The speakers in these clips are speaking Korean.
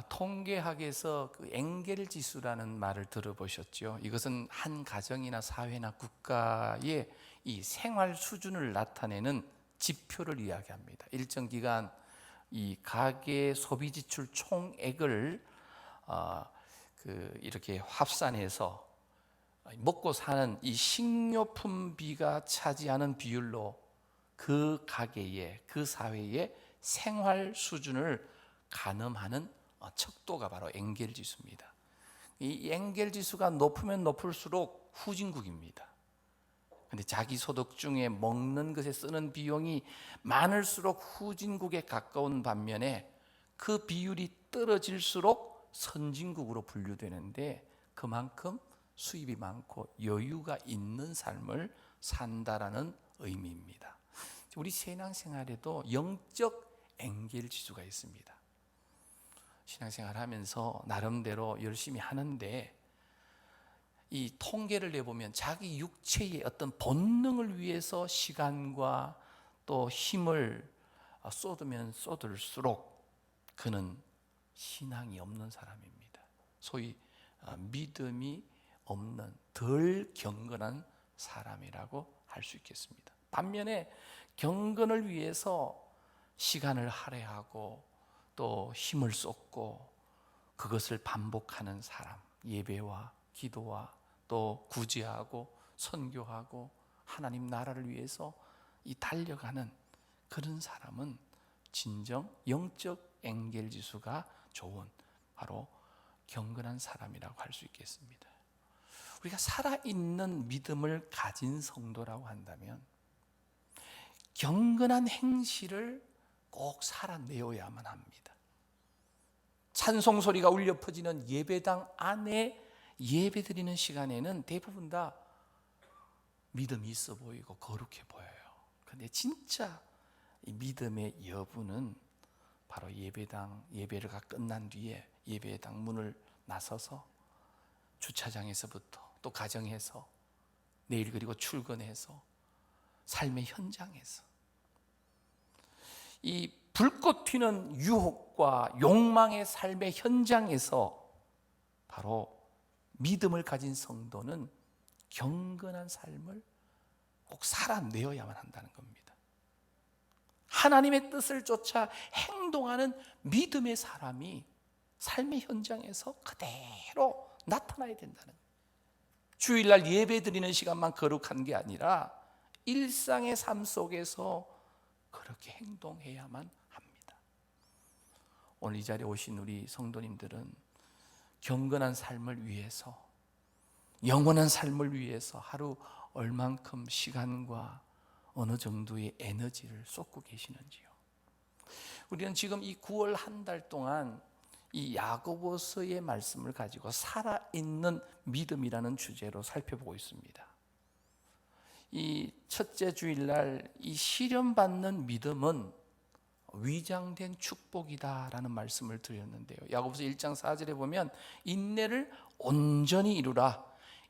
통계학에서 그 엥겔 지수라는 말을 들어보셨죠? 이것은 한 가정이나 사회나 국가의 이 생활 수준을 나타내는 지표를 이야기합니다. 일정 기간 이 가계 소비 지출 총액을 이렇게 합산해서 먹고 사는 이 식료품비가 차지하는 비율로 그 가계의, 그 사회의 생활 수준을 가늠하는 척도가 바로 엥겔 지수입니다. 이 엥겔 지수가 높으면 높을수록 후진국입니다. 근데 자기 소득 중에 먹는 것에 쓰는 비용이 많을수록 후진국에 가까운 반면에 그 비율이 떨어질수록 선진국으로 분류되는데, 그만큼 수입이 많고 여유가 있는 삶을 산다라는 의미입니다. 우리 신앙생활에도 영적 엥겔 지수가 있습니다. 신앙생활 하면서 나름대로 열심히 하는데, 이 통계를 내보면 자기 육체의 어떤 본능을 위해서 시간과 또 힘을 쏟으면 쏟을수록 그는 신앙이 없는 사람입니다. 소위 믿음이 없는 덜 경건한 사람이라고 할 수 있겠습니다. 반면에 경건을 위해서 시간을 할애하고 또 힘을 쏟고 그것을 반복하는 사람, 예배와 기도와 또 구제하고 선교하고 하나님 나라를 위해서 이 달려가는 그런 사람은 진정 영적 엥겔 지수가 좋은 바로 경건한 사람이라고 할 수 있겠습니다. 우리가 살아있는 믿음을 가진 성도라고 한다면 경건한 행실을 꼭 살아내어야만 합니다. 찬송 소리가 울려 퍼지는 예배당 안에 예배드리는 시간에는 대부분 다 믿음이 있어 보이고 거룩해 보여요. 그런데 진짜 이 믿음의 여부는 바로 예배가 끝난 뒤에 예배당 문을 나서서 주차장에서부터 또 가정에서 내일 그리고 출근해서 삶의 현장에서 이 불꽃 튀는 유혹과 욕망의 삶의 현장에서 바로 믿음을 가진 성도는 경건한 삶을 꼭 살아내어야만 한다는 겁니다. 하나님의 뜻을 쫓아 행동하는 믿음의 사람이 삶의 현장에서 그대로 나타나야 된다는 거예요. 주일날 예배드리는 시간만 거룩한 게 아니라 일상의 삶 속에서 그렇게 행동해야만 합니다. 오늘 이 자리에 오신 우리 성도님들은 경건한 삶을 위해서, 영원한 삶을 위해서 하루 얼만큼 시간과 어느 정도의 에너지를 쏟고 계시는지요? 우리는 지금 이 9월 한 달 동안 이 야고보서의 말씀을 가지고 살아있는 믿음이라는 주제로 살펴보고 있습니다. 이 첫째 주일날 이 시련받는 믿음은 위장된 축복이다라는 말씀을 드렸는데요. 야고보서 1장 4절에 보면 인내를 온전히 이루라.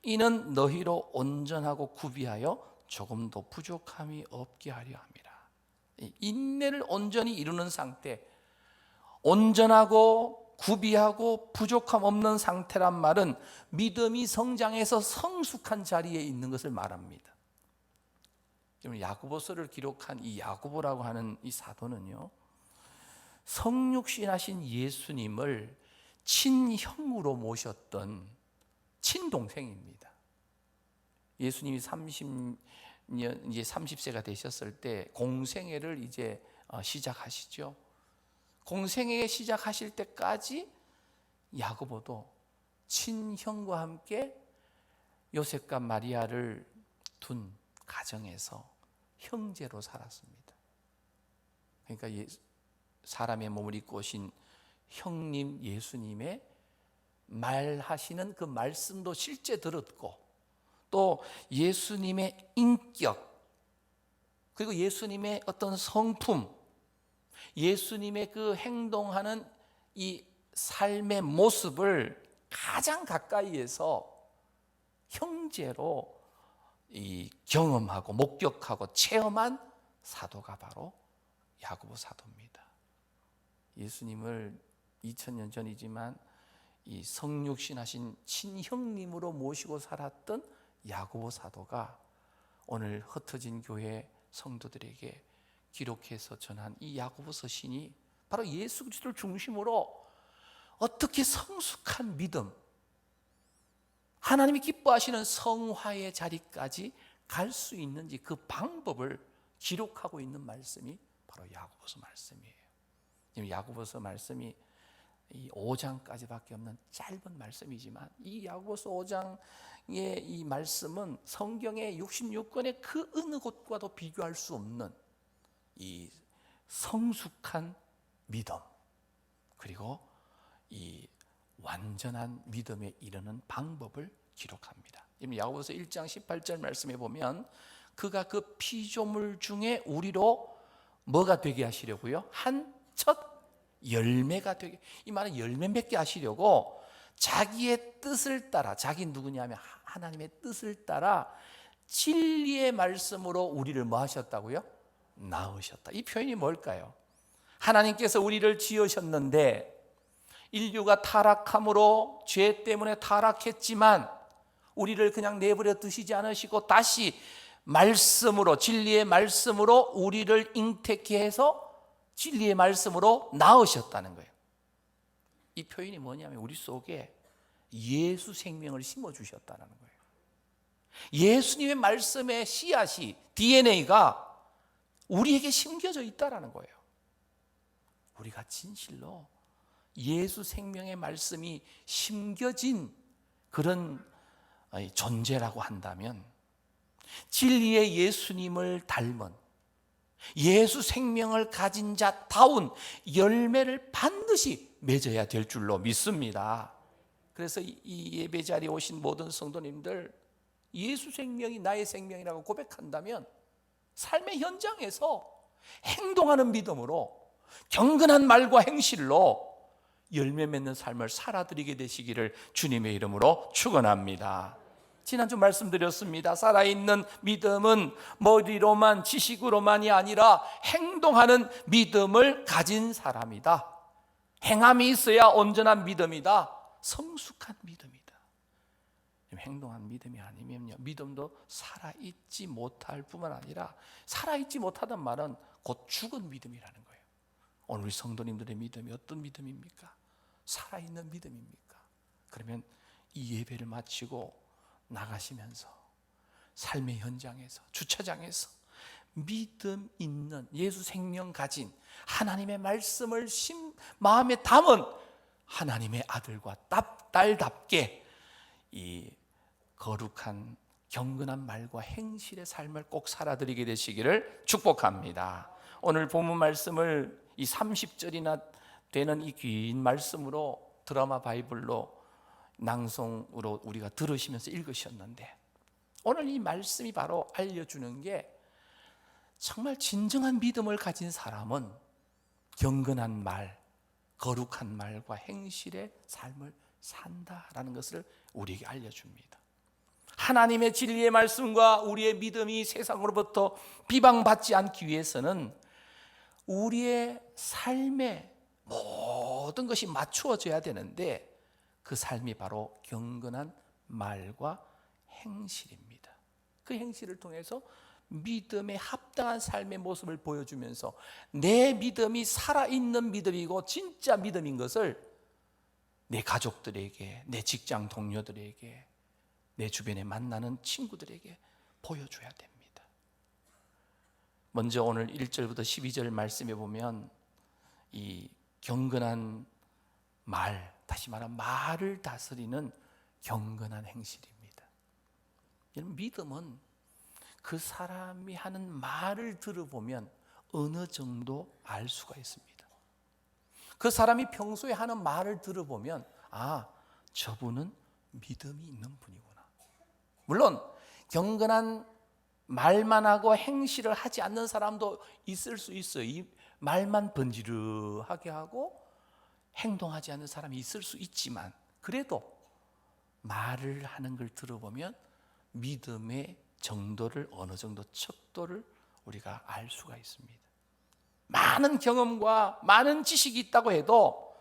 이는 너희로 온전하고 구비하여 조금도 부족함이 없게 하려 함이라. 인내를 온전히 이루는 상태, 온전하고 구비하고 부족함 없는 상태란 말은 믿음이 성장해서 성숙한 자리에 있는 것을 말합니다. 야고보서를 기록한 이 야고보라고 하는 이 사도는요, 성육신하신 예수님을 친형으로 모셨던 친동생입니다. 예수님이 30세가 되셨을 때 공생애를 이제 시작하시죠. 공생애 시작하실 때까지 야고보도 친형과 함께 요셉과 마리아를 둔 가정에서 형제로 살았습니다. 그러니까 사람의 몸을 입고 오신 형님 예수님의 말하시는 그 말씀도 실제 들었고, 또 예수님의 인격, 그리고 예수님의 어떤 성품, 예수님의 그 행동하는 이 삶의 모습을 가장 가까이에서 형제로 경험하고 목격하고 체험한 사도가 바로 야고보 사도입니다. 예수님을 2000년 전이지만 이 성육신하신 친형님으로 모시고 살았던 야고보 사도가 오늘 흩어진 교회 성도들에게 기록해서 전한 이 야고보서 신이 바로 예수 그리스도를 중심으로 어떻게 성숙한 믿음, 하나님이 기뻐하시는 성화의 자리까지 갈 수 있는지 그 방법을 기록하고 있는 말씀이 바로 야고보서 말씀이에요. 지금 야고보서 말씀이 이 5장까지밖에 없는 짧은 말씀이지만 이 야고보서 5장의 이 말씀은 성경의 66권의 그 어느 곳과도 비교할 수 없는 이 성숙한 믿음, 그리고 이 완전한 믿음에 이르는 방법을 기록합니다. 야고보서 1장 18절 말씀에 보면 그가 그 피조물 중에 우리로 뭐가 되게 하시려고요? 한 첫 열매가 되게, 이 말은 열매 맺게 하시려고 자기의 뜻을 따라, 자기 누구냐면 하나님의 뜻을 따라 진리의 말씀으로 우리를 뭐 하셨다고요? 낳으셨다. 이 표현이 뭘까요? 하나님께서 우리를 지으셨는데 인류가 타락함으로 죄 때문에 타락했지만 우리를 그냥 내버려 두시지 않으시고 다시 말씀으로, 진리의 말씀으로 우리를 잉태케 해서 진리의 말씀으로 낳으셨다는 거예요. 이 표현이 뭐냐면 우리 속에 예수 생명을 심어주셨다는 거예요. 예수님의 말씀의 씨앗이, DNA가 우리에게 심겨져 있다는 거예요. 우리가 진실로 예수 생명의 말씀이 심겨진 그런 존재라고 한다면 진리의 예수님을 닮은 예수 생명을 가진 자다운 열매를 반드시 맺어야 될 줄로 믿습니다. 그래서 이 예배 자리에 오신 모든 성도님들, 예수 생명이 나의 생명이라고 고백한다면 삶의 현장에서 행동하는 믿음으로, 경건한 말과 행실로 열매 맺는 삶을 살아드리게 되시기를 주님의 이름으로 축원합니다. 지난주 말씀드렸습니다. 살아있는 믿음은 머리로만, 지식으로만이 아니라 행동하는 믿음을 가진 사람이다. 행함이 있어야 온전한 믿음이다. 성숙한 믿음이다. 행동한 믿음이 아니면요, 믿음도 살아있지 못할 뿐만 아니라, 살아있지 못하단 말은 곧 죽은 믿음이라는 거예요. 오늘 우리 성도님들의 믿음이 어떤 믿음입니까? 살아있는 믿음입니까? 그러면 이 예배를 마치고 나가시면서 삶의 현장에서, 주차장에서 믿음 있는, 예수 생명 가진, 하나님의 말씀을 마음에 담은 하나님의 아들과 딸답게 이 거룩한 경건한 말과 행실의 삶을 꼭 살아드리게 되시기를 축복합니다. 오늘 본문 말씀을 이 30절이나 되는 이 긴 말씀으로 드라마 바이블로 낭송으로 우리가 들으시면서 읽으셨는데, 오늘 이 말씀이 바로 알려주는 게, 정말 진정한 믿음을 가진 사람은 경건한 말, 거룩한 말과 행실의 삶을 산다라는 것을 우리에게 알려줍니다. 하나님의 진리의 말씀과 우리의 믿음이 세상으로부터 비방받지 않기 위해서는 우리의 삶에 모든 것이 맞추어져야 되는데, 그 삶이 바로 경건한 말과 행실입니다. 그 행실을 통해서 믿음에 합당한 삶의 모습을 보여주면서 내 믿음이 살아있는 믿음이고 진짜 믿음인 것을 내 가족들에게, 내 직장 동료들에게, 내 주변에 만나는 친구들에게 보여줘야 됩니다. 먼저 오늘 1절부터 12절 말씀에 보면 이 경건한 말, 다시 말하면 말을 다스리는 경건한 행실입니다. 여러분, 믿음은 그 사람이 하는 말을 들어보면 어느 정도 알 수가 있습니다. 그 사람이 평소에 하는 말을 들어보면, 아, 저분은 믿음이 있는 분이구나. 물론 경건한 말만 하고 행실을 하지 않는 사람도 있을 수 있어요. 이 말만 번지르하게 하고 행동하지 않는 사람이 있을 수 있지만, 그래도 말을 하는 걸 들어보면 믿음의 정도를, 어느 정도 척도를 우리가 알 수가 있습니다. 많은 경험과 많은 지식이 있다고 해도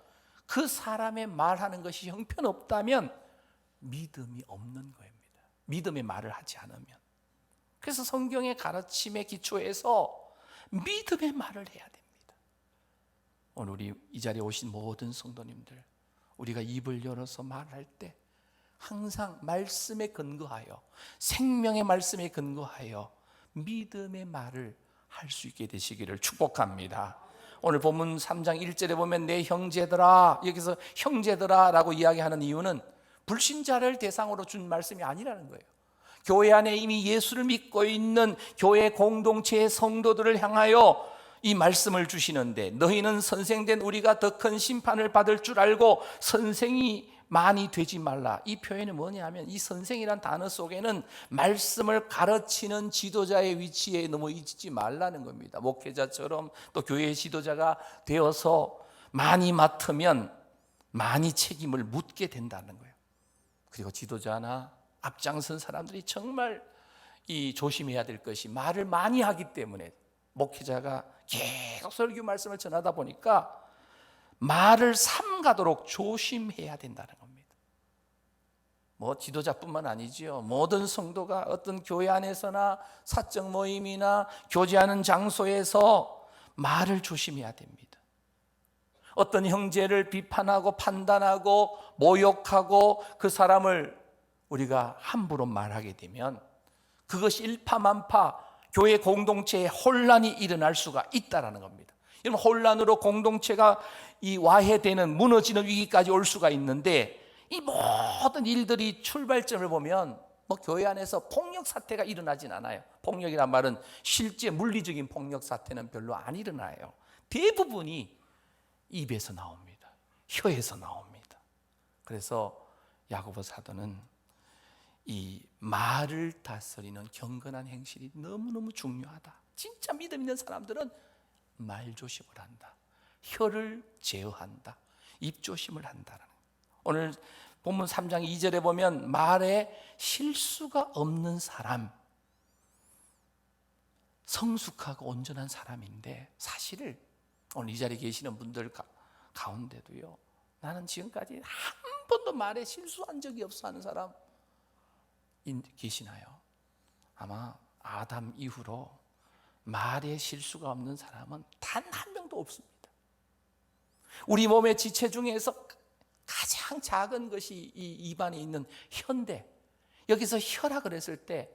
그 사람의 말하는 것이 형편없다면 믿음이 없는 겁니다. 믿음의 말을 하지 않으면. 그래서 성경의 가르침에 기초해서 믿음의 말을 해야 됩니다. 오늘 우리 이 자리에 오신 모든 성도님들, 우리가 입을 열어서 말할 때 항상 말씀에 근거하여, 생명의 말씀에 근거하여 믿음의 말을 할 수 있게 되시기를 축복합니다. 오늘 본문 3장 1절에 보면 내 형제들아, 여기서 형제들아 라고 이야기하는 이유는 불신자를 대상으로 준 말씀이 아니라는 거예요. 교회 안에 이미 예수를 믿고 있는 교회 공동체의 성도들을 향하여 이 말씀을 주시는데, 너희는 선생된 우리가 더 큰 심판을 받을 줄 알고 선생이 많이 되지 말라. 이 표현이 뭐냐면, 이 선생이란 단어 속에는 말씀을 가르치는 지도자의 위치에 너무 있지 말라는 겁니다. 목회자처럼 또 교회의 지도자가 되어서 많이 맡으면 많이 책임을 묻게 된다는 거예요. 그리고 지도자나 앞장선 사람들이 정말 조심해야 될 것이, 말을 많이 하기 때문에 목회자가 계속 설교 말씀을 전하다 보니까 말을 삼가도록 조심해야 된다는 겁니다. 뭐 지도자뿐만 아니지요. 모든 성도가 어떤 교회 안에서나 사적 모임이나 교제하는 장소에서 말을 조심해야 됩니다. 어떤 형제를 비판하고 판단하고 모욕하고 그 사람을 우리가 함부로 말하게 되면 그것이 일파만파 교회 공동체에 혼란이 일어날 수가 있다는 겁니다. 여러분, 혼란으로 공동체가 와해되는, 무너지는 위기까지 올 수가 있는데, 이 모든 일들이 출발점을 보면 교회 안에서 폭력 사태가 일어나진 않아요. 폭력이란 말은 실제 물리적인 폭력 사태는 별로 안 일어나요. 대부분이 입에서 나옵니다. 혀에서 나옵니다. 그래서 야고보 사도는 이 말을 다스리는 경건한 행실이 너무너무 중요하다. 진짜 믿음 있는 사람들은 말 조심을 한다. 혀를 제어한다. 입 조심을 한다는. 오늘 본문 3장 2절에 보면 말에 실수가 없는 사람, 성숙하고 온전한 사람인데, 사실 오늘 이 자리에 계시는 분들 가운데도요, 나는 지금까지 한 번도 말에 실수한 적이 없어 하는 사람 계시나요? 아마 아담 이후로 말에 실수가 없는 사람은 단 한 명도 없습니다. 우리 몸의 지체 중에서 가장 작은 것이 이 입안에 있는 혀인데, 여기서 혀라 그랬을 때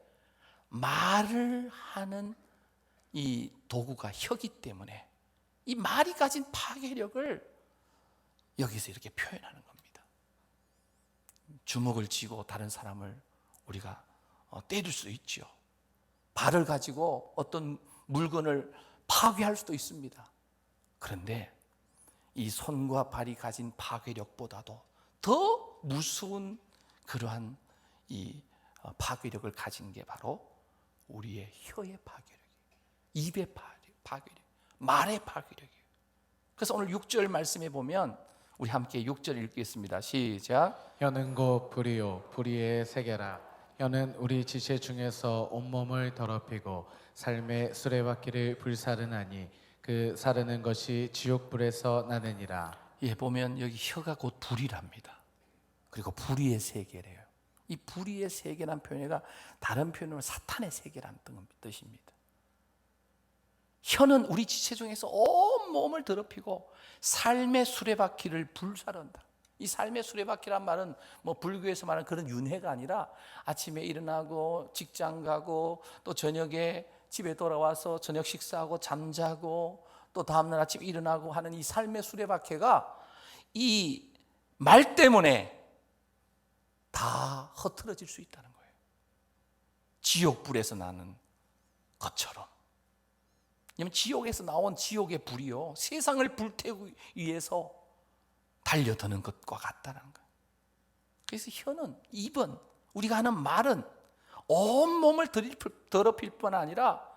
말을 하는 이 도구가 혀기 때문에 이 말이 가진 파괴력을 여기서 이렇게 표현하는 겁니다. 주먹을 쥐고 다른 사람을 우리가 때릴 수 있죠. 발을 가지고 어떤 물건을 파괴할 수도 있습니다. 그런데 이 손과 발이 가진 파괴력보다도 더 무서운 그러한 이 파괴력을 가진 게 바로 우리의 혀의 파괴력이에요. 입의 파괴력, 말의 파괴력이에요. 그래서 오늘 6절 말씀에 보면 우리 함께 6절 읽겠습니다. 시작. 혀는 곧 불이요 불의의 세계라. 혀는 우리 지체 중에서 온몸을 더럽히고 삶의 수레바퀴를 불사르나니 그 사르는 것이 지옥불에서 나느니라. 예, 보면 여기 혀가 곧 불이랍니다. 그리고 불의의 세계래요. 이 불의의 세계란 표현이 다른 표현으로 사탄의 세계라는 뜻입니다. 혀는 우리 지체 중에서 온 몸을 더럽히고 삶의 수레바퀴를 불사른다. 이 삶의 수레바퀴란 말은 불교에서 말하는 그런 윤회가 아니라 아침에 일어나고 직장 가고 또 저녁에 집에 돌아와서 저녁 식사하고 잠자고 또 다음날 아침 일어나고 하는 이 삶의 수레바퀴가 이 말 때문에 다 흐트러질 수 있다는 거예요. 지옥불에서 나는 것처럼. 왜냐하면 지옥에서 나온 지옥의 불이요, 세상을 불태우기 위해서 달려드는 것과 같다는 거예요. 그래서 혀는, 입은, 우리가 하는 말은 온몸을 더럽힐 뿐 아니라